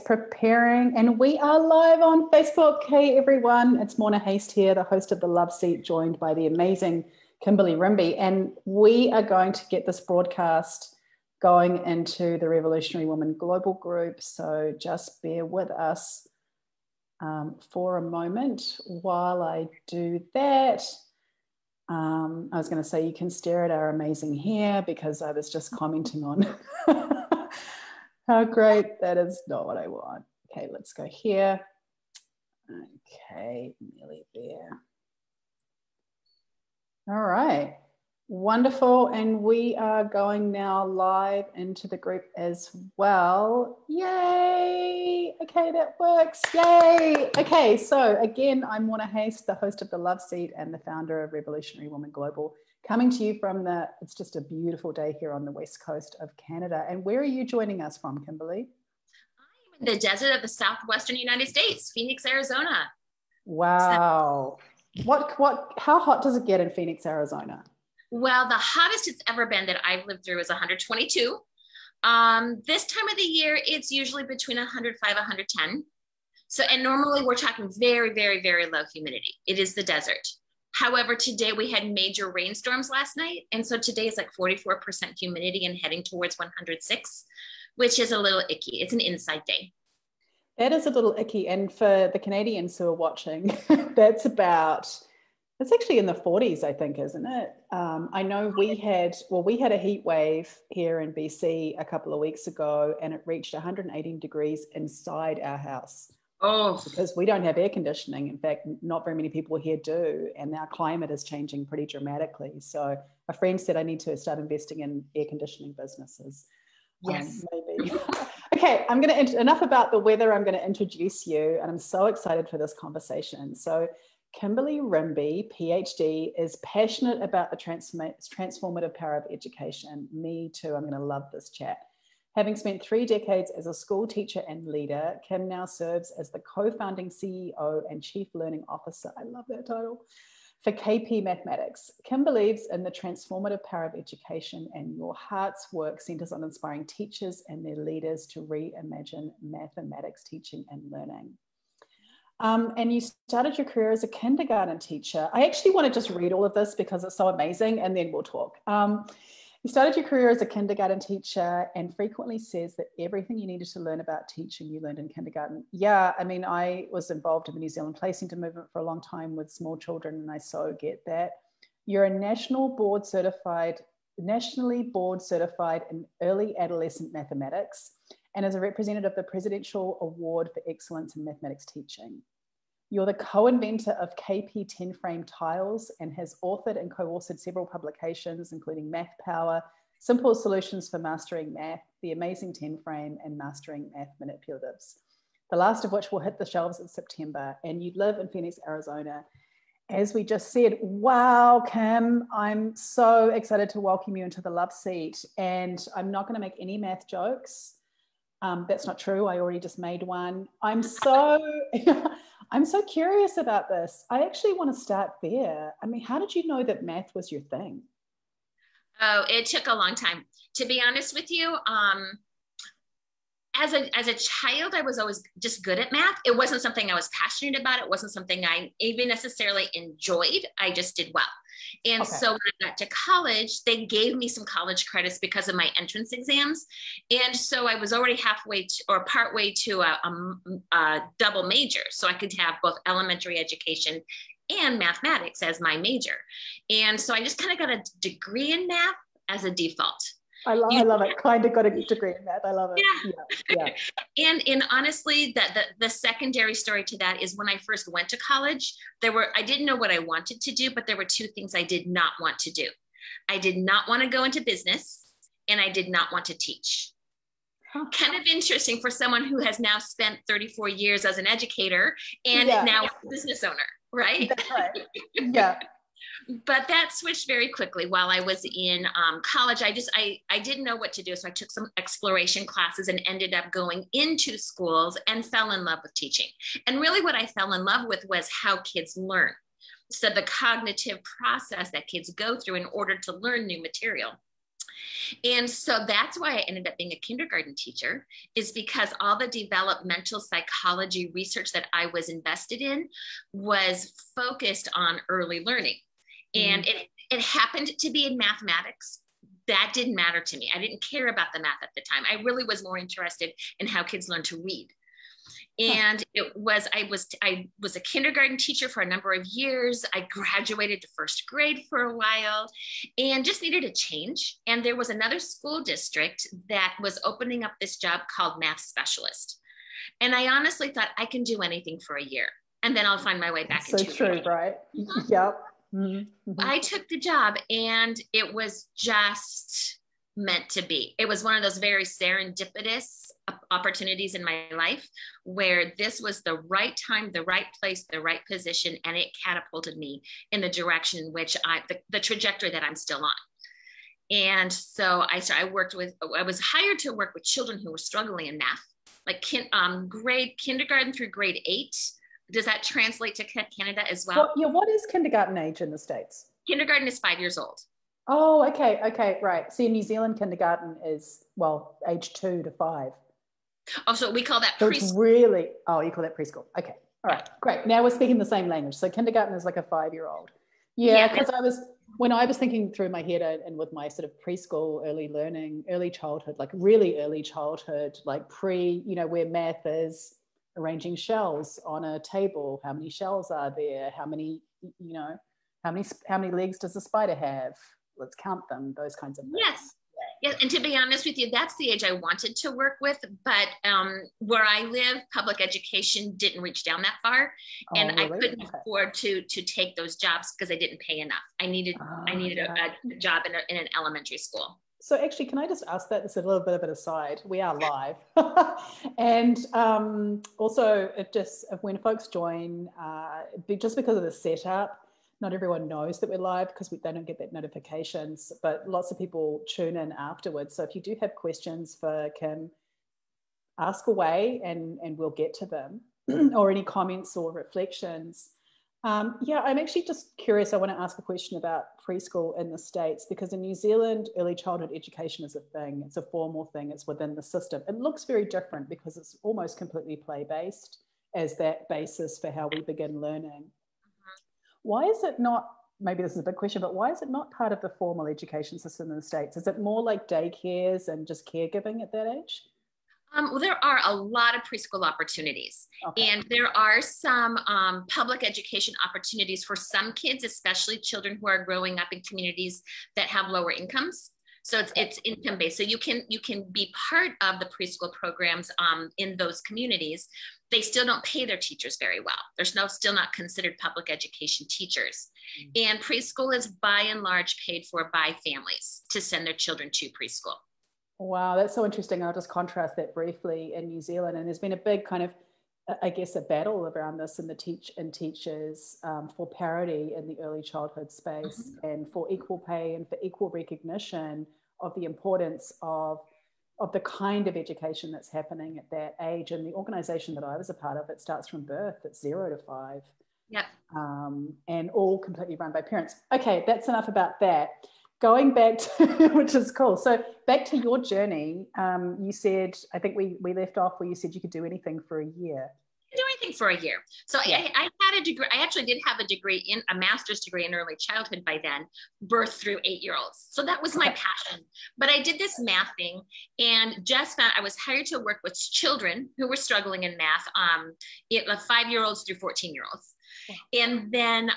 Preparing, and we are live on Facebook. Hey everyone, it's Morna Haist here, the host of The Love Seat, joined by the amazing Kimberly Rimbey, and we are going to get this broadcast going into the Revolutionary Woman Global Group, so just bear with us for a moment while I do that. I was going to say you can stare at our amazing hair because I was just commenting on how great that is. Not what I want. Okay, let's go here. Okay, nearly there. All right, wonderful. And we are going now live into the group as well. Yay! Okay, that works. Yay! Okay, so again, I'm Morna Haist, the host of The Love Seat and the founder of Revolutionary Woman Global, coming to you from it's just a beautiful day here on the west coast of Canada. And where are you joining us from, Kimberly? I'm in the desert of the southwestern United States, Phoenix, Arizona. Wow. How hot does it get in Phoenix, Arizona? Well, the hottest it's ever been that I've lived through is 122. This time of the year, it's usually between 105, 110. So, and normally we're talking very, very, very low humidity. It is the desert. However, today we had major rainstorms last night. And so today is like 44% humidity and heading towards 106, which is a little icky. It's an inside day. That is a little icky. And for the Canadians who are watching, it's actually in the 40s, I think, isn't it? I know we had a heat wave here in BC a couple of weeks ago, and it reached 118 degrees inside our house. Oh, because we don't have air conditioning. In fact, not very many people here do, and our climate is changing pretty dramatically. So a friend said I need to start investing in air conditioning businesses. Yes. Maybe. Okay, enough about the weather. I'm going to introduce you, and I'm so excited for this conversation. So Kimberly Rimbey, Ph.D, is passionate about the transformative power of education. Me too. I'm going to love this chat. Having spent 3 decades as a school teacher and leader, Kim now serves as the co-founding CEO and Chief Learning Officer, I love that title, for KP Mathematics. Kim believes in the transformative power of education, and your heart's work centers on inspiring teachers and their leaders to reimagine mathematics teaching and learning. And you started your career as a kindergarten teacher. I actually want to just read all of this because it's so amazing, and then we'll talk. You started your career as a kindergarten teacher and frequently says that everything you needed to learn about teaching you learned in kindergarten. Yeah, I mean, I was involved in the New Zealand Placenta movement for a long time with small children, and I so get that. You're a nationally board certified in Early Adolescent Mathematics and is a representative of the Presidential Award for Excellence in Mathematics Teaching. You're the co-inventor of KP 10-frame tiles and has authored and co-authored several publications, including Math Power, Simple Solutions for Mastering Math, The Amazing 10-Frame, and Mastering Math Manipulatives, the last of which will hit the shelves in September. And you live in Phoenix, Arizona. As we just said, wow, Kim, I'm so excited to welcome you into the Love Seat. And I'm not going to make any math jokes. That's not true. I already just made one. I'm so curious about this. I actually want to start there. I mean, how did you know that math was your thing? Oh, it took a long time. To be honest with you, as a child, I was always just good at math. It wasn't something I was passionate about. It wasn't something I even necessarily enjoyed. I just did well. And so when I got to college, they gave me some college credits because of my entrance exams. And so I was already partway to a double major. So I could have both elementary education and mathematics as my major. And so I just kind of got a degree in math as a default. I love it. Kind of got a degree in math. I love it. Yeah. And honestly, the secondary story to that is when I first went to college, I didn't know what I wanted to do, but there were 2 things I did not want to do. I did not want to go into business, and I did not want to teach. Kind of interesting for someone who has now spent 34 years as an educator and now a business owner, right? That's right. Yeah. But that switched very quickly. While I was in college, I didn't know what to do. So I took some exploration classes and ended up going into schools and fell in love with teaching. And really what I fell in love with was how kids learn. So the cognitive process that kids go through in order to learn new material. And so that's why I ended up being a kindergarten teacher, is because all the developmental psychology research that I was invested in was focused on early learning. And it happened to be in mathematics. That didn't matter to me. I didn't care about the math at the time. I really was more interested in how kids learn to read. And I was a kindergarten teacher for a number of years. I graduated to first grade for a while and just needed a change. And there was another school district that was opening up this job called math specialist. And I honestly thought, I can do anything for a year and then I'll find my way back into it. So true, right? Yep. I took the job and it was just meant to be. It was one of those very serendipitous opportunities in my life where this was the right time, the right place, the right position, and it catapulted me in the direction in which the trajectory that I'm still on. And so I was hired to work with children who were struggling in math, like kindergarten through grade 8. Does that translate to Canada as well? What is kindergarten age in the States? Kindergarten is 5 years old. Oh, okay, right. See, in New Zealand, kindergarten is, age 2 to 5. Oh, so we call that so preschool. It's really, you call that preschool. Okay, all right, great. Now we're speaking the same language. So kindergarten is like a 5-year-old. Yeah, because when I was thinking through my head and with my sort of preschool, early learning, early childhood, like really early childhood, like where math is arranging shells on a table. How many shells are there? How many legs does a spider have? Let's count them, those kinds of things. Yes. And to be honest with you, that's the age I wanted to work with. But where I live, public education didn't reach down that far. And really? I couldn't afford to take those jobs because I didn't pay enough. I needed a job in an elementary school. So actually, can I just ask that? It's a little bit of an aside. We are live. And also, when folks join, just because of the setup, not everyone knows that we're live because they don't get that notifications, but lots of people tune in afterwards. So if you do have questions for Kim, ask away and we'll get to them, or any comments or reflections. I'm actually just curious. I want to ask a question about preschool in the States, because in New Zealand, early childhood education is a thing. It's a formal thing. It's within the system. It looks very different because it's almost completely play-based as that basis for how we begin learning. Why is it not, maybe this is a big question, but why is it not part of the formal education system in the States? Is it more like daycares and just caregiving at that age? Well, there are a lot of preschool opportunities, and there are some public education opportunities for some kids, especially children who are growing up in communities that have lower incomes. So it's income based. So you can be part of the preschool programs in those communities. They still don't pay their teachers very well. They're still not considered public education teachers. And preschool is by and large paid for by families to send their children to preschool. Wow, that's so interesting. I'll just contrast that briefly in New Zealand. And there's been a big kind of, I guess, a battle around this in teachers for parity in the early childhood space and for equal pay and for equal recognition of the importance of the kind of education that's happening at that age. And the organization that I was a part of, it starts from birth. It's 0 to 5. Yep. And all completely run by parents. Okay, that's enough about that. Going back to, which is cool. So back to your journey, you said, I think we left off where you said you could do anything for a year. Do anything for a year. So I had a degree. I actually did have a master's degree in early childhood by then, birth through 8-year-olds. So that was my passion. But I did this math thing and just found I was hired to work with children who were struggling in math, 5-year-olds through 14-year-olds. And then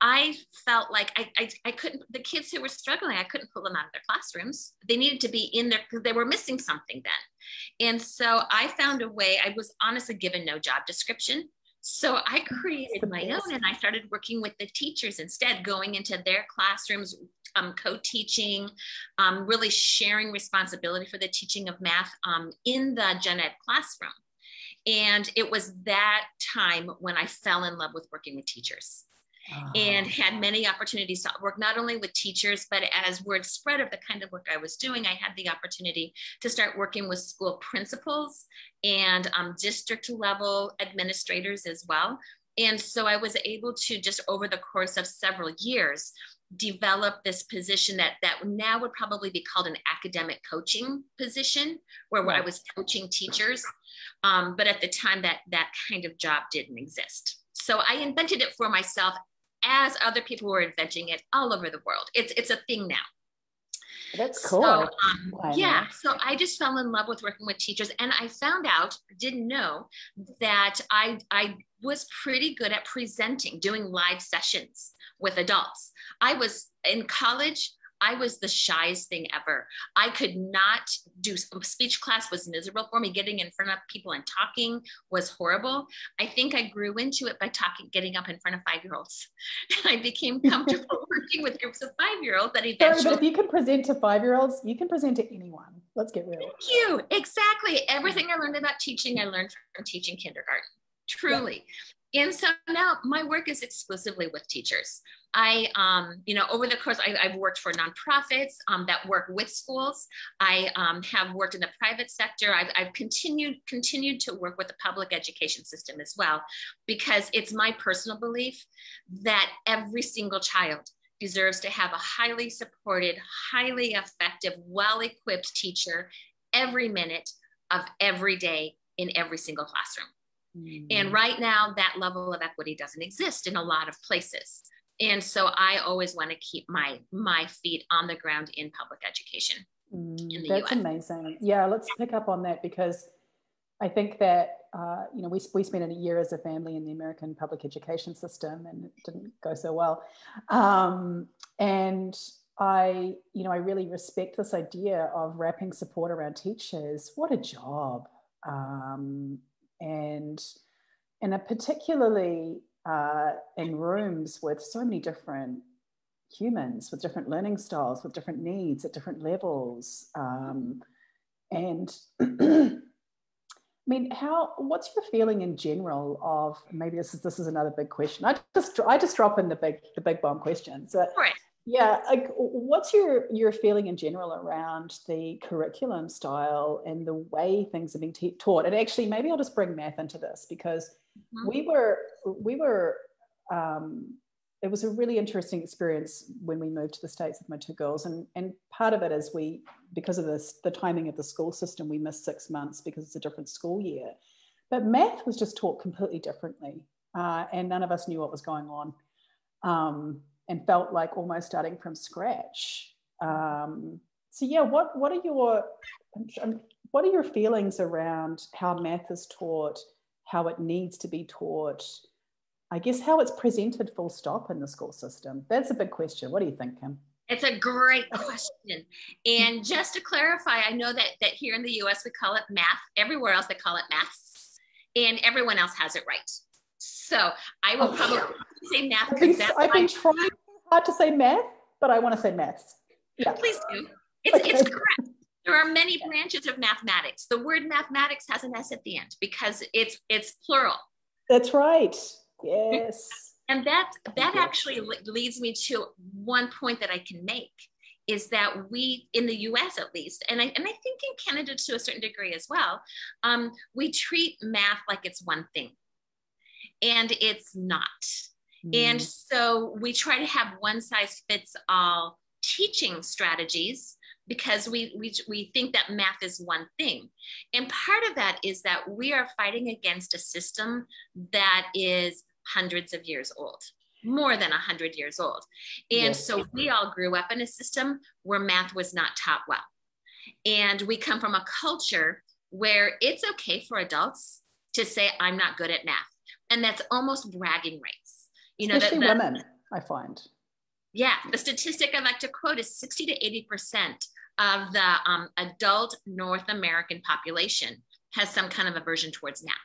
I felt like I couldn't, the kids who were struggling, I couldn't pull them out of their classrooms. They needed to be in there because they were missing something then. And so I found a way. I was honestly given no job description. So I created my own and I started working with the teachers instead, going into their classrooms, co-teaching, really sharing responsibility for the teaching of math in the gen ed classroom. And it was that time when I fell in love with working with teachers. And had many opportunities to work not only with teachers, but as word spread of the kind of work I was doing, I had the opportunity to start working with school principals and district level administrators as well. And so I was able to, just over the course of several years, developed this position that now would probably be called an academic coaching position, where I was coaching teachers. But at the time that kind of job didn't exist. So I invented it for myself as other people were inventing it all over the world. It's a thing now. That's cool. So, yeah, so I just fell in love with working with teachers, and I found out, didn't know, that I was pretty good at presenting, doing live sessions with adults. I was in college. I was the shyest thing ever. I could not do speech class, was miserable for me. Getting in front of people and talking was horrible. I think I grew into it by getting up in front of 5-year-olds. And I became comfortable working with groups of 5-year-olds that eventually. Sorry, but if you can present to 5-year-olds, you can present to anyone. Let's get real. Thank you. Exactly. Everything I learned about teaching, I learned from teaching kindergarten. Truly. Yeah. And so now my work is exclusively with teachers. I, over the course, I've worked for nonprofits that work with schools. I have worked in the private sector. I've continued to work with the public education system as well, because it's my personal belief that every single child deserves to have a highly supported, highly effective, well-equipped teacher every minute of every day in every single classroom. And right now, that level of equity doesn't exist in a lot of places. And so I always want to keep my feet on the ground in public education in the That's US. Amazing. Yeah, let's pick up on that, because I think that, we spent a year as a family in the American public education system, and it didn't go so well. And I really respect this idea of wrapping support around teachers. What a job. And particularly in rooms with so many different humans, with different learning styles, with different needs at different levels. And I mean, what's your feeling in general of, maybe this is another big question. I just drop in the big bomb questions. So, right. Yeah, like, what's your feeling in general around the curriculum style and the way things are being taught? And actually, maybe I'll just bring math into this, because we were it was a really interesting experience when we moved to the States with my 2 girls, and part of it is because of the timing of the school system, we missed 6 months because it's a different school year. But math was just taught completely differently, and none of us knew what was going on. And felt like almost starting from scratch. So yeah, what are your feelings around how math is taught, how it needs to be taught, I guess how it's presented full stop in the school system? That's a big question. What do you think, Kim? It's a great question. And just to clarify, I know that here in the US, we call it math. Everywhere else, they call it maths. And everyone else has it right. So I will probably say math. I've been trying hard to say math, but I want to say maths. Yeah. Please do. It's correct. There are many branches of mathematics. The word mathematics has an S at the end because it's plural. That's right. Yes. And that actually leads me to one point that I can make, is that we, in the US at least, and I think in Canada to a certain degree as well, we treat math like it's one thing. And it's not. And so we try to have one size fits all teaching strategies because we think that math is one thing. And part of that is that we are fighting against a system that is hundreds of years old, more than 100 years old. And so we all grew up in a system where math was not taught well. And we come from a culture where it's okay for adults to say, I'm not good at math. And that's almost bragging rights. Especially women, I find. Yeah, the statistic I like to quote is 60 to 80% of the adult North American population has some kind of aversion towards math.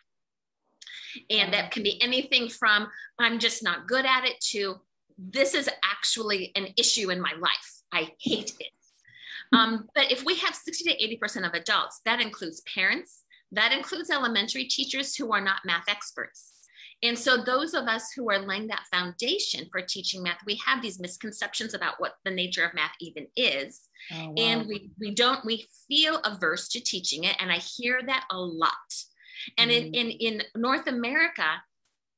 And that can be anything from, I'm just not good at it, to this is actually an issue in my life. I hate it. But if we have 60 to 80% of adults, that includes parents, that includes elementary teachers who are not math experts. And so those of us who are laying that foundation for teaching math, we have these misconceptions about what the nature of math even is. Oh, wow. And we feel averse to teaching it. And I hear that a lot. And in North America,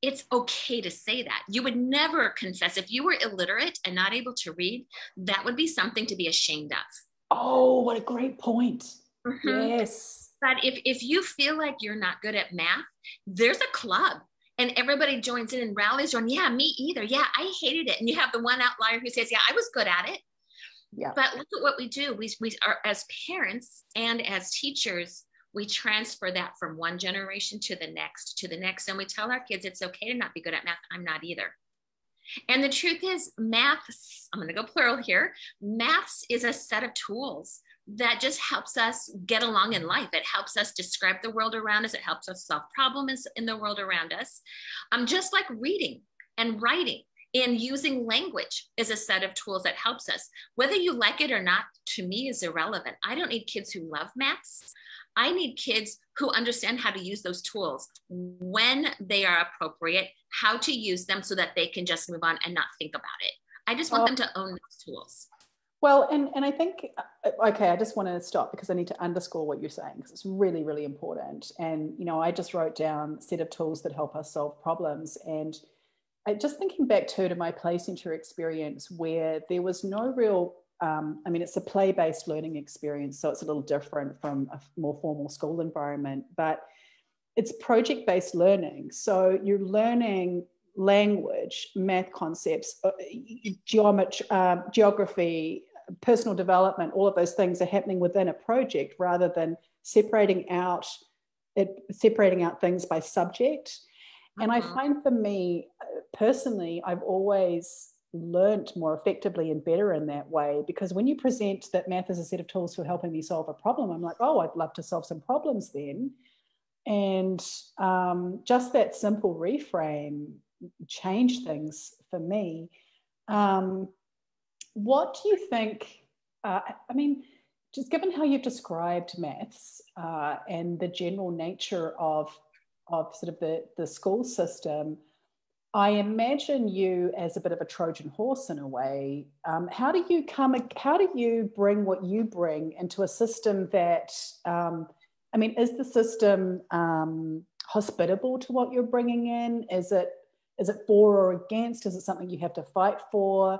it's okay to say that. You would never confess. If you were illiterate and not able to read, that would be something to be ashamed of. Oh, what a great point. Mm-hmm. Yes. But if you feel like you're not good at math, there's a club and everybody joins in and rallies on, yeah, me either. Yeah, I hated it. And you have the one outlier who says, yeah, I was good at it. Yeah. But look at what we do. We are, as parents and as teachers, we transfer that from one generation to the next, and we tell our kids it's okay to not be good at math. I'm not either. And the truth is, maths, I'm going to go plural here, maths is a set of tools that just helps us get along in life. It helps us describe the world around us. It helps us solve problems in the world around us. Just like reading and writing and using language is a set of tools that helps us. Whether you like it or not, to me, is irrelevant. I don't need kids who love maths. I need kids who understand how to use those tools when they are appropriate, how to use them so that they can just move on and not think about it. I just want them to own those tools. Well, and I think, okay, I just want to stop because I need to underscore what you're saying because it's really, really important. And, you know, I just wrote down a set of tools that help us solve problems. And just thinking back to my play center experience where there was no real, I mean, it's a play-based learning experience, so it's a little different from a more formal school environment, but it's project-based learning. So you're learning language, math concepts, geography, personal development, all of those things are happening within a project rather than separating out things by subject. And I find for me personally, I've always learnt more effectively and better in that way, because when you present that math is a set of tools for helping me solve a problem, I'm like, oh, I'd love to solve some problems then. And just that simple reframe changed things for me. What do you think, I mean, just given how you've described maths and the general nature of sort of the school system, I imagine you as a bit of a Trojan horse in a way. How do you bring what you bring into a system that, I mean, is the system hospitable to what you're bringing in? Is it for or against? Is it something you have to fight for?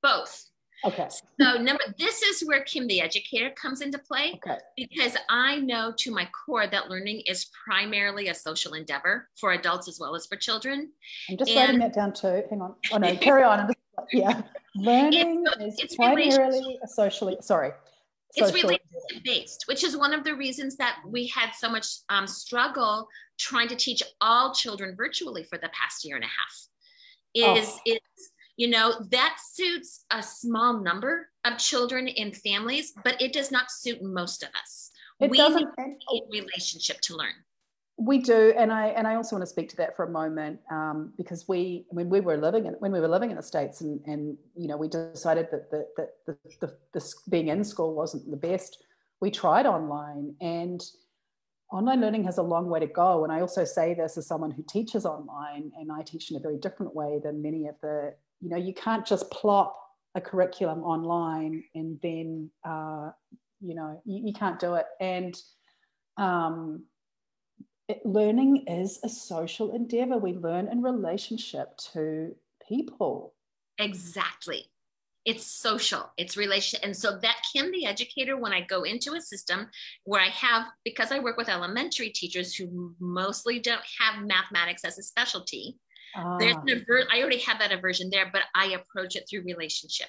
Both. Okay. So this is where Kim the educator comes into play, because I know to my core that learning is primarily a social endeavor for adults as well as for children. I'm just writing that down too. Hang on. Oh no, carry on. Yeah. Learning is primarily a it's relationship based, which is one of the reasons that we had so much struggle trying to teach all children virtually for the past year and a half. You know, that suits a small number of children and families, but it does not suit most of us. We need a relationship to learn. We do, and I also want to speak to that for a moment, because when we were living in the States, and you know, we decided that the being in school wasn't the best. We tried online, and online learning has a long way to go. And I also say this as someone who teaches online, and I teach in a very different way than many of the. You know, you can't just plop a curriculum online and then, you know, you can't do it. And learning is a social endeavor. We learn in relationship to people. Exactly. It's social, it's relation. And so that Kim the educator, when I go into a system where because I work with elementary teachers who mostly don't have mathematics as a specialty, I already have that aversion there, but I approach it through relationship.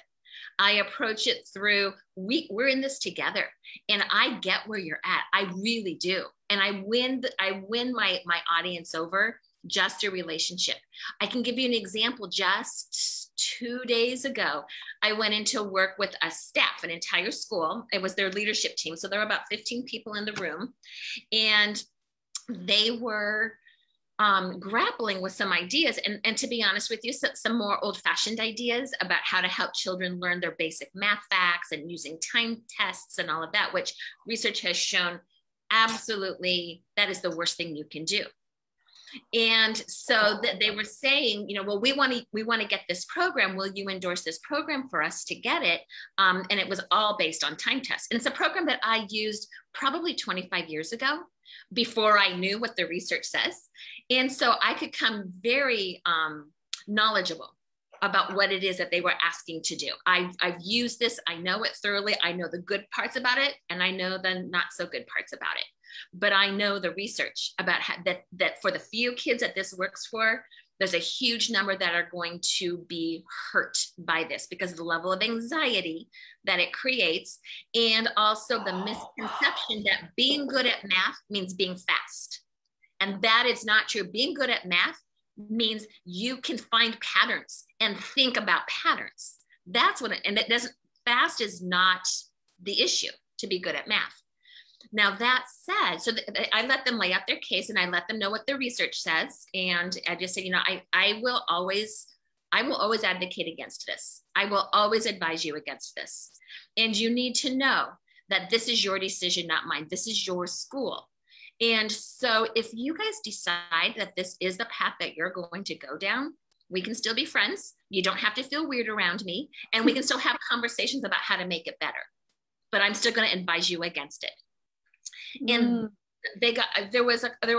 I approach it through, we're in this together, and I get where you're at. I really do. And I win my audience over just through relationship. I can give you an example. Just 2 days ago, I went into work with a staff, an entire school. It was their leadership team. So there were about 15 people in the room, and they were grappling with some ideas, and to be honest with you, some more old-fashioned ideas about how to help children learn their basic math facts and using time tests and all of that, which research has shown absolutely that is the worst thing you can do. And so they were saying, you know, well, we want to get this program. Will you endorse this program for us to get it? And it was all based on time tests. And it's a program that I used probably 25 years ago. before I knew what the research says. And so I could come very knowledgeable about what it is that they were asking to do. I've used this, I know it thoroughly, I know the good parts about it, and I know the not so good parts about it. But I know the research about that for the few kids that this works for, there's a huge number that are going to be hurt by this because of the level of anxiety that it creates, and also the misconception that being good at math means being fast. And that is not true. Being good at math means you can find patterns and think about patterns. That's what and it doesn't, fast is not the issue to be good at math. Now that said, so I let them lay out their case and I let them know what the research says. And I just say, I will always advocate against this. I will always advise you against this. And you need to know that this is your decision, not mine. This is your school. And so if you guys decide that this is the path that you're going to go down, we can still be friends. You don't have to feel weird around me. And we can still have conversations about how to make it better. But I'm still going to advise you against it. And there were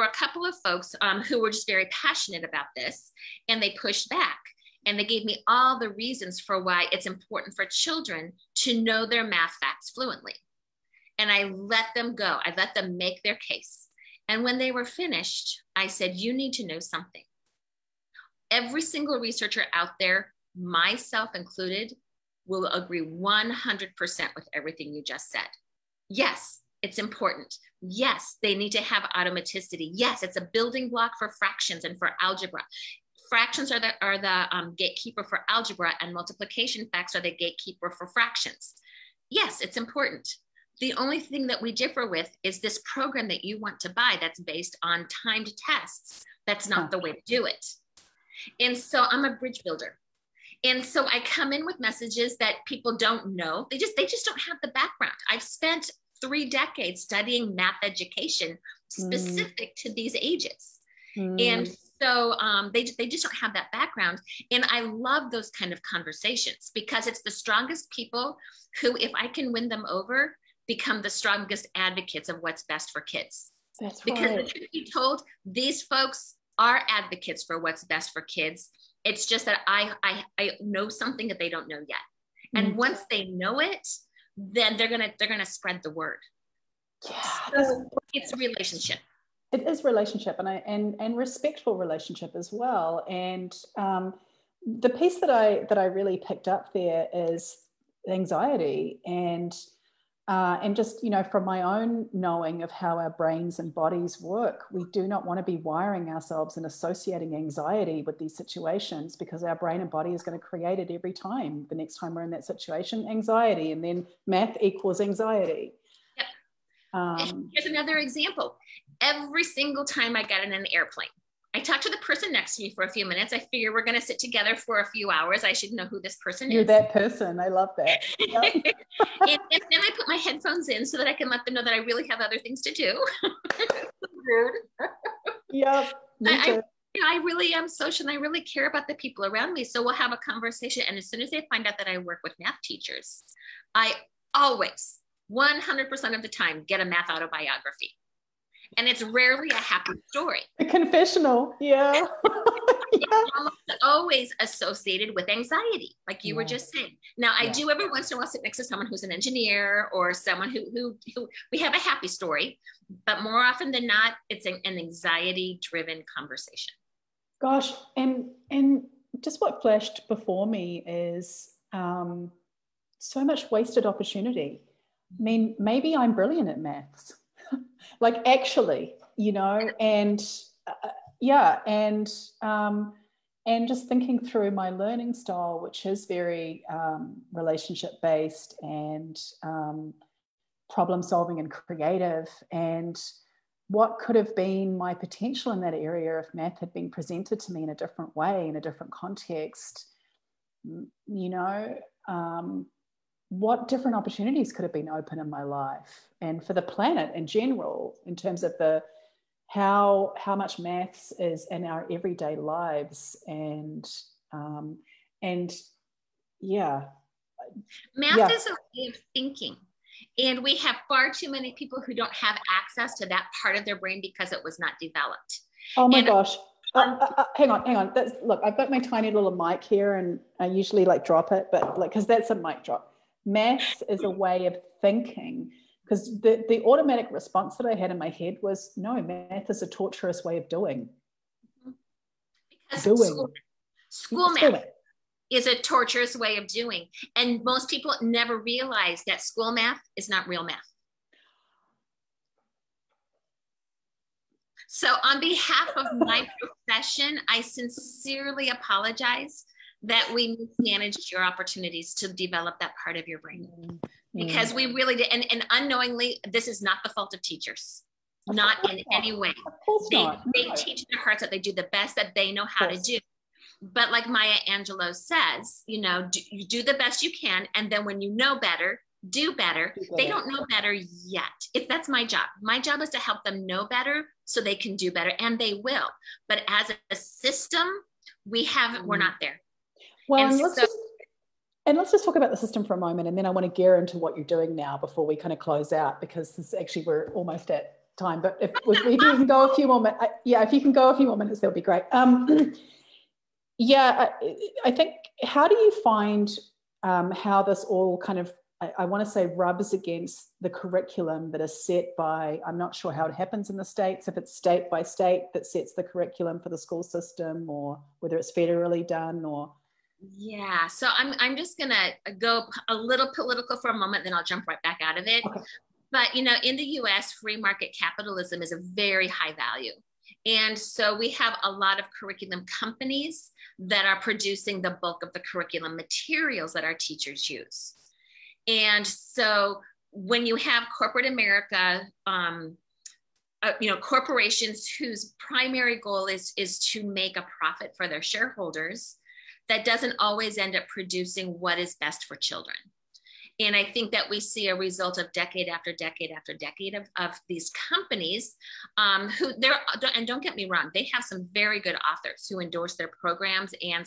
a couple of folks who were just very passionate about this, and they pushed back, and they gave me all the reasons for why it's important for children to know their math facts fluently. And I let them go. I let them make their case. And when they were finished, I said, you need to know something. Every single researcher out there, myself included, will agree 100% with everything you just said. Yes, it's important. Yes, they need to have automaticity. Yes, it's a building block for fractions and for algebra. Fractions are the gatekeeper for algebra, and multiplication facts are the gatekeeper for fractions. Yes, it's important. The only thing that we differ with is this program that you want to buy that's based on timed tests. That's not the way to do it. And so I'm a bridge builder. And so I come in with messages that people don't know. They just don't have the background. I've spent 3 decades studying math education specific to these ages. And so they just don't have that background. And I love those kind of conversations because it's the strongest people who, if I can win them over, become the strongest advocates of what's best for kids. That's because right. The truth be told, these folks are advocates for what's best for kids. It's just that I know something that they don't know yet. And once they know it, then they're gonna spread the word. Yeah, so it's a relationship. It is relationship, and respectful relationship as well. And the piece that I really picked up there is anxiety, and just, from my own knowing of how our brains and bodies work, we do not want to be wiring ourselves and associating anxiety with these situations, because our brain and body is going to create it every time. The next time we're in that situation, anxiety, and then math equals anxiety. Yep. Here's another example. Every single time I got in an airplane, I talked to the person next to me for a few minutes. I figure we're going to sit together for a few hours. I should know who this person is. You're that person. I love that. Yep. and then I put my headphones in so that I can let them know that I really have other things to do. Rude. Yep. I really am social, and I really care about the people around me. So we'll have a conversation. And as soon as they find out that I work with math teachers, I always, 100% of the time, get a math autobiography. And it's rarely a happy story. A confessional, yeah. It's almost always associated with anxiety, like you were just saying. Now, I do every once in a while sit next to someone who's an engineer or someone who we have a happy story, but more often than not, it's an anxiety-driven conversation. Gosh, and just what flashed before me is so much wasted opportunity. I mean, maybe I'm brilliant at maths. Like actually, and just thinking through my learning style, which is very relationship based and problem solving and creative, and what could have been my potential in that area if math had been presented to me in a different way, in a different context, what different opportunities could have been open in my life and for the planet in general, in terms of how much maths is in our everyday lives. And math is a way of thinking. And we have far too many people who don't have access to that part of their brain because it was not developed. Oh my gosh. Hang on. Look, I've got my tiny little mic here and I usually like drop it, but like, because that's a mic drop. Maths is a way of thinking, because the automatic response that I had in my head was, no, math is a torturous way of doing. Because school math is a torturous way of doing. And most people never realize that school math is not real math. So on behalf of my profession, I sincerely apologize that we mismanaged your opportunities to develop that part of your brain. Because we really did. And unknowingly, this is not the fault of teachers. Not in any way. They teach their hearts that they do the best that they know how to do. But like Maya Angelou says, you know, you do the best you can. And then when you know better, do better. They don't know better yet. That's my job. My job is to help them know better so they can do better, and they will. But as a system, we're not there. Well, and let's just talk about the system for a moment, and then I want to gear into what you're doing now before we kind of close out, because we're almost at time. But if you can go a few more minutes, if you can go a few more minutes, that'll be great. I think, how do you find how this all kind of, I want to say, rubs against the curriculum that is set by, I'm not sure how it happens in the States, if it's state by state that sets the curriculum for the school system, or whether it's federally done, or... Yeah, so I'm just going to go a little political for a moment, then I'll jump right back out of it. Okay. But, you know, in the US, free market capitalism is a very high value. And so we have a lot of curriculum companies that are producing the bulk of the curriculum materials that our teachers use. And so when you have corporate America, corporations whose primary goal is to make a profit for their shareholders, that doesn't always end up producing what is best for children. And I think that we see a result of decade after decade after decade of these companies and don't get me wrong, they have some very good authors who endorse their programs and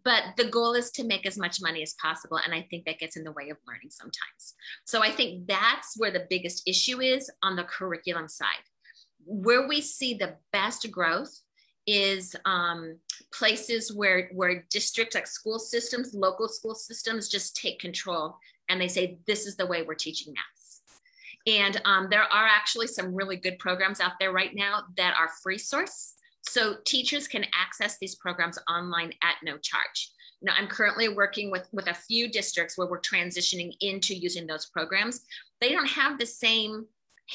but the goal is to make as much money as possible. And I think that gets in the way of learning sometimes. So I think that's where the biggest issue is on the curriculum side. Where we see the best growth is places where districts, like school systems, local school systems, just take control and they say, this is the way we're teaching maths. And there are actually some really good programs out there right now that are free source. So teachers can access these programs online at no charge. Now, I'm currently working with a few districts where we're transitioning into using those programs. They don't have the same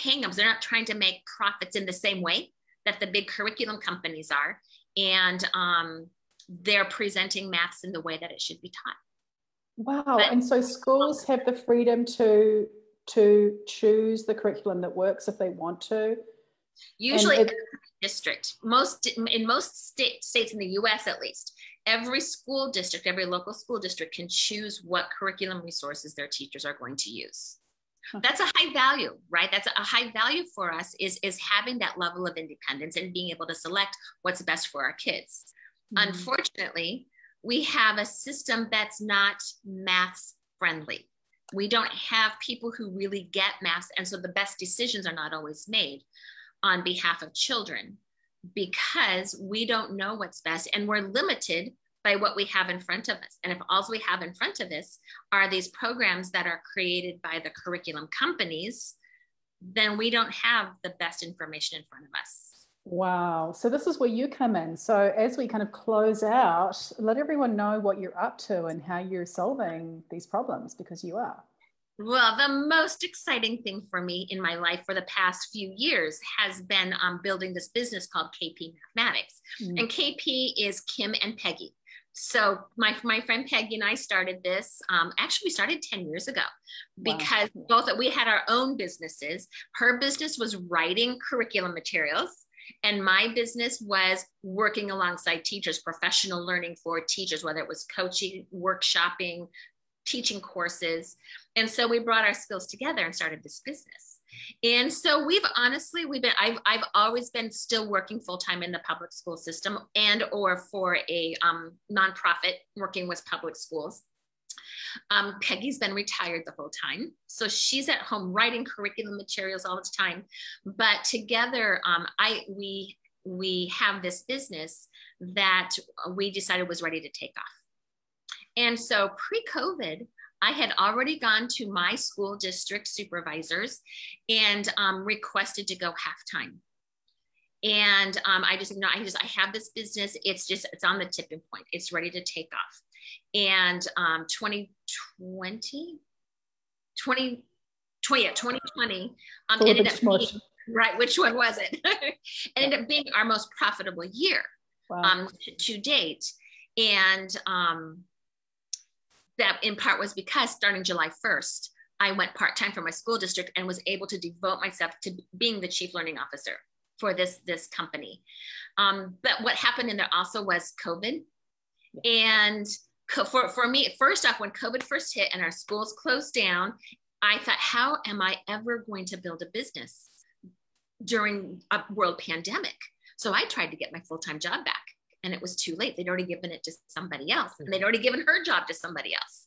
hangups. They're not trying to make profits in the same way that the big curriculum companies are. And they're presenting maths in the way that it should be taught. Wow. And so schools have the freedom to choose the curriculum that works if they want to? Usually every district, in most states in the US at least, every school district, every local school district can choose what curriculum resources their teachers are going to use. That's a high value, right? That's a high value for us, is having that level of independence and being able to select what's best for our kids. Mm-hmm. Unfortunately, we have a system that's not maths friendly. We don't have people who really get maths. And so the best decisions are not always made on behalf of children because we don't know what's best and we're limited by what we have in front of us. And if all we have in front of us are these programs that are created by the curriculum companies, then we don't have the best information in front of us. Wow. So this is where you come in. So as we kind of close out, let everyone know what you're up to and how you're solving these problems, because you are. Well, the most exciting thing for me in my life for the past few years has been building this business called KP Mathematics. Mm. And KP is Kim and Peggy. So my friend Peggy and I started this, actually we started 10 years ago because both we had our own businesses. Her business was writing curriculum materials and my business was working alongside teachers, professional learning for teachers, whether it was coaching, workshopping, teaching courses. And so we brought our skills together and started this business. And so I've always been still working full-time in the public school system and or for a nonprofit working with public schools. Peggy's been retired the whole time. So she's at home writing curriculum materials all the time. But together, we have this business that we decided was ready to take off. And so pre-COVID, I had already gone to my school district supervisors and requested to go half-time. And I just, I have this business. It's on the tipping point. It's ready to take off. And 2020 ended up being, right, which one was it? Ended up being our most profitable year. Wow. To date. And that in part was because starting July 1st, I went part-time for my school district and was able to devote myself to being the chief learning officer for this company. But what happened in there also was COVID. And for me, first off, when COVID first hit and our schools closed down, I thought, how am I ever going to build a business during a world pandemic? So I tried to get my full-time job back, and it was too late. They'd already given it to somebody else, and they'd already given her job to somebody else.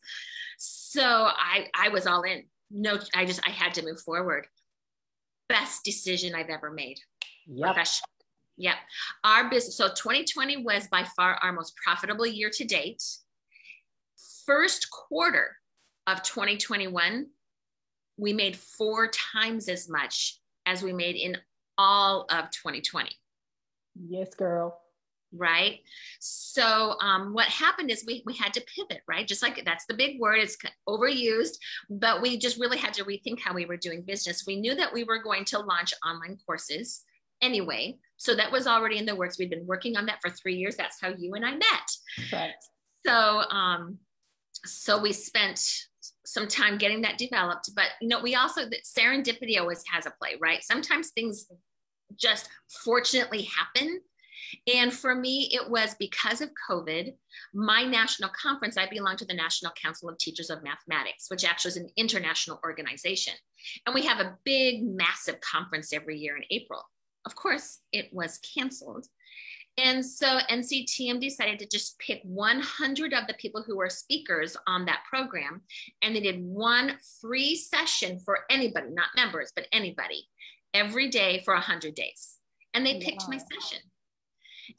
So I was all in. No, I had to move forward. Best decision I've ever made. Yep. Yep. Our business. So 2020 was by far our most profitable year to date. First quarter of 2021, we made 4 times as much as we made in all of 2020. Yes, girl. Right. So what happened is we had to pivot, right? Just like that's the big word, it's overused, but we just really had to rethink how we were doing business. We knew that we were going to launch online courses anyway. So that was already in the works. We'd been working on that for 3 years. That's how you and I met. Right. So we spent some time getting that developed, but we also, serendipity always has a play, right? Sometimes things just fortunately happen. And for me, it was because of COVID, my national conference, I belong to the National Council of Teachers of Mathematics, which actually is an international organization. And we have a big, massive conference every year in April. Of course, it was canceled. And so NCTM decided to just pick 100 of the people who were speakers on that program. And they did one free session for anybody, not members, but anybody, every day for 100 days. And they picked my session.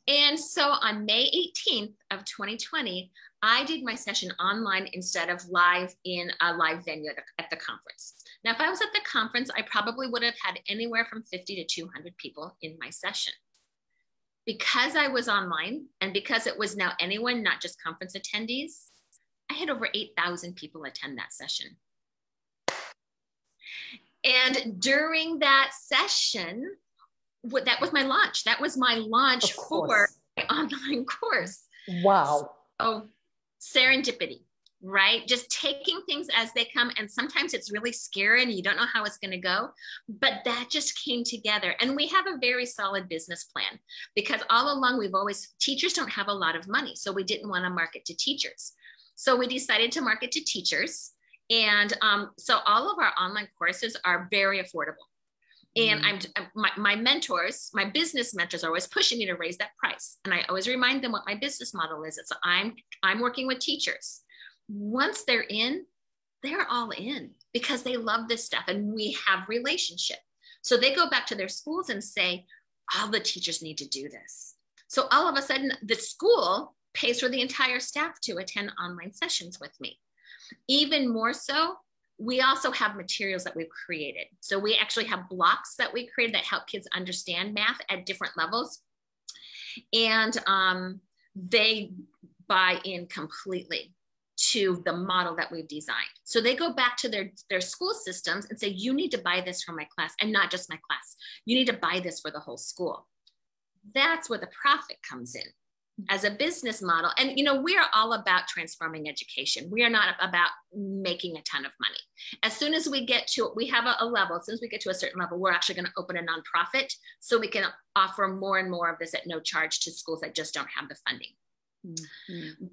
And so on May 18th of 2020, I did my session online instead of live in a live venue at the conference. Now, if I was at the conference, I probably would have had anywhere from 50 to 200 people in my session. Because I was online and because it was now anyone, not just conference attendees, I had over 8,000 people attend that session. And during that session, that was my launch. That was my launch for my online course. Wow. So serendipity, right? Just taking things as they come. And sometimes it's really scary and you don't know how it's going to go, but that just came together. And we have a very solid business plan because all along teachers don't have a lot of money. So we didn't want to market to teachers. So we decided to market to teachers. And so all of our online courses are very affordable. And my mentors, my business mentors are always pushing me to raise that price. And I always remind them what my business model is. It's I'm working with teachers. Once they're in, they're all in because they love this stuff and we have relationship. So they go back to their schools and say, all the teachers need to do this. So all of a sudden the school pays for the entire staff to attend online sessions with me. Even more so, we also have materials that we've created. So we actually have blocks that we created that help kids understand math at different levels. And they buy in completely to the model that we've designed. So they go back to their school systems and say, you need to buy this for my class and not just my class. You need to buy this for the whole school. That's where the profit comes in as a business model. And, we are all about transforming education. We are not about making a ton of money. As soon as we have a level, as soon as we get to a certain level, we're actually going to open a nonprofit so we can offer more and more of this at no charge to schools that just don't have the funding.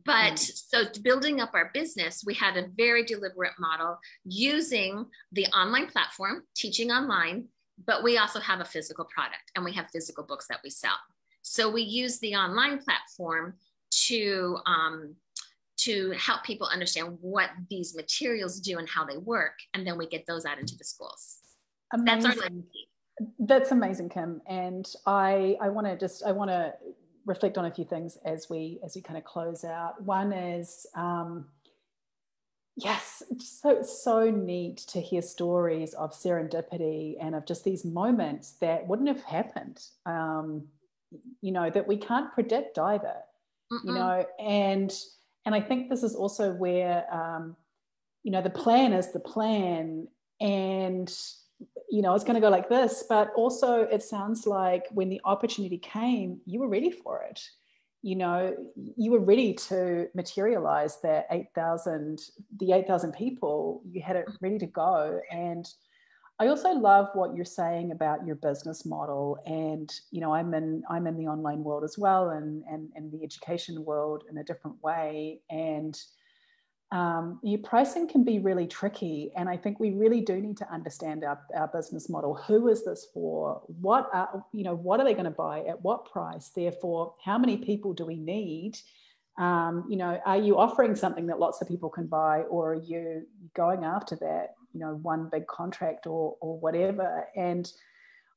But so building up our business, we had a very deliberate model using the online platform, teaching online, but we also have a physical product and we have physical books that we sell. So we use the online platform to to help people understand what these materials do and how they work. And then we get those out into the schools. Amazing. That's our legacy. That's amazing, Kim. And I want to reflect on a few things as we kind of close out. One is, yes, it's so neat to hear stories of serendipity and of just these moments that wouldn't have happened, that we can't predict either, and I think this is also where, the plan is the plan, and, it's going to go like this, but also it sounds like when the opportunity came, you were ready for it. You were ready to materialize that 8,000 people. You had it ready to go. And I also love what you're saying about your business model. And, I'm in the online world as well, and the education world in a different way. And your pricing can be really tricky. And I think we really do need to understand our business model. Who is this for? What are they going to buy at what price? Therefore, how many people do we need? Are you offering something that lots of people can buy, or are you going after that, one big contract or whatever? And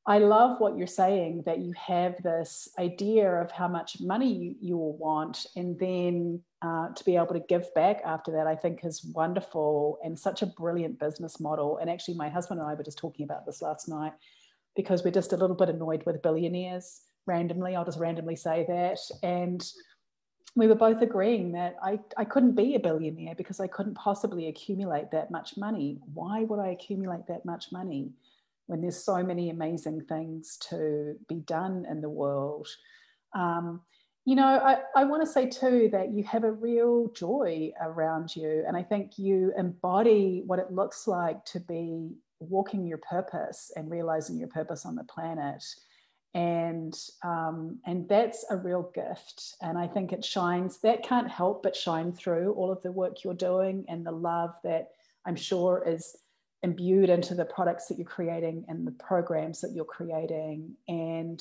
I love what you're saying, that you have this idea of how much money you will want, and then to be able to give back after that, I think is wonderful and such a brilliant business model. And actually, my husband and I were just talking about this last night, because we're just a little bit annoyed with billionaires randomly. I'll just randomly say that. And we were both agreeing that I couldn't be a billionaire because I couldn't possibly accumulate that much money. Why would I accumulate that much money when there's so many amazing things to be done in the world? I want to say too that you have a real joy around you. And I think you embody what it looks like to be walking your purpose and realizing your purpose on the planet. And that's a real gift. And I think it shines, that can't help but shine through all of the work you're doing, and the love that I'm sure is imbued into the products that you're creating and the programs that you're creating, and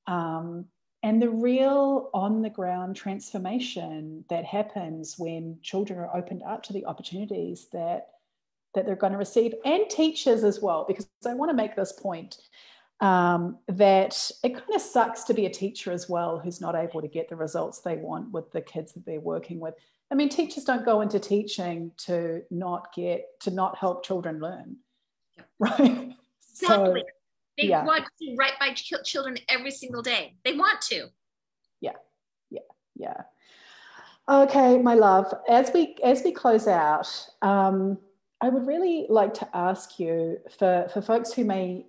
the real on-the-ground transformation that happens when children are opened up to the opportunities that they're going to receive, and teachers as well. Because I want to make this point, that it kind of sucks to be a teacher as well who's not able to get the results they want with the kids that they're working with. I mean, teachers don't go into teaching to not help children learn, right? Exactly. They want to write by children every single day. They want to. Yeah. Okay, my love. As we close out, I would really like to ask you, for folks who may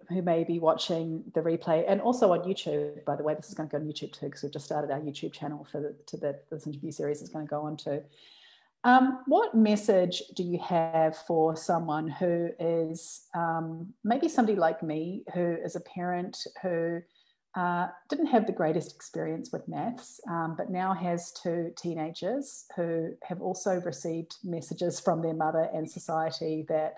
be watching the replay, and also on YouTube, by the way, this is going to go on YouTube too, because we've just started our YouTube channel this interview series is going to go on to. What message do you have for someone who is maybe somebody like me, who is a parent who didn't have the greatest experience with maths, but now has two teenagers who have also received messages from their mother and society that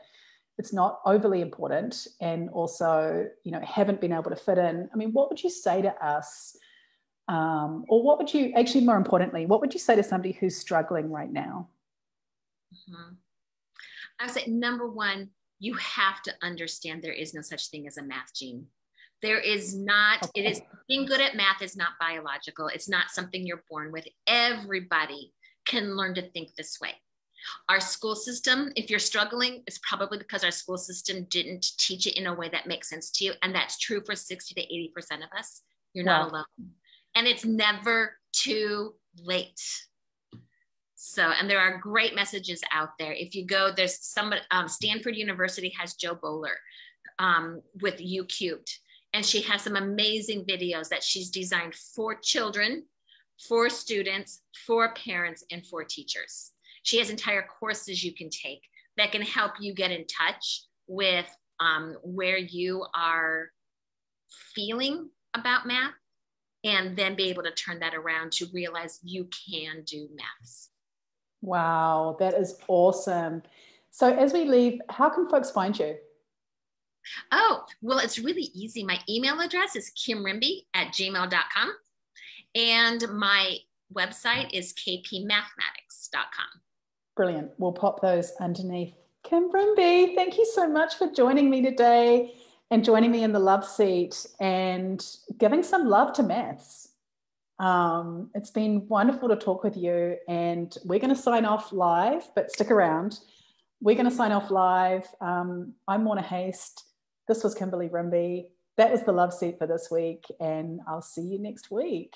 it's not overly important, and also, haven't been able to fit in? I mean, what would you say to us? Or what would you, actually more importantly, what would you say to somebody who's struggling right now? I would say, number one, you have to understand there is no such thing as a math gene. There is not. Okay. It is, being good at math is not biological. It's not something you're born with. Everybody can learn to think this way. Our school system, if you're struggling, it's probably because our school system didn't teach it in a way that makes sense to you. And that's true for 60 to 80% of us. You're not alone. And it's never too late. So, and there are great messages out there. If you go, there's somebody, Stanford University has Joe Bowler with U Cubed. And she has some amazing videos that she's designed for children, for students, for parents, and for teachers. She has entire courses you can take that can help you get in touch with where you are feeling about math, and then be able to turn that around to realize you can do maths. Wow, that is awesome. So as we leave, how can folks find you? Oh, well, it's really easy. My email address is kimrimbey@gmail.com. And my website is KP Mathematics. mathematics.com. Brilliant. We'll pop those underneath. Kim Rimbey, thank you so much for joining me today and joining me in the love seat and giving some love to maths. It's been wonderful to talk with you, and we're going to sign off live, but stick around. We're going to sign off live. I'm Morna Haist. This was Kimberly Rimbey. That was the love seat for this week, and I'll see you next week.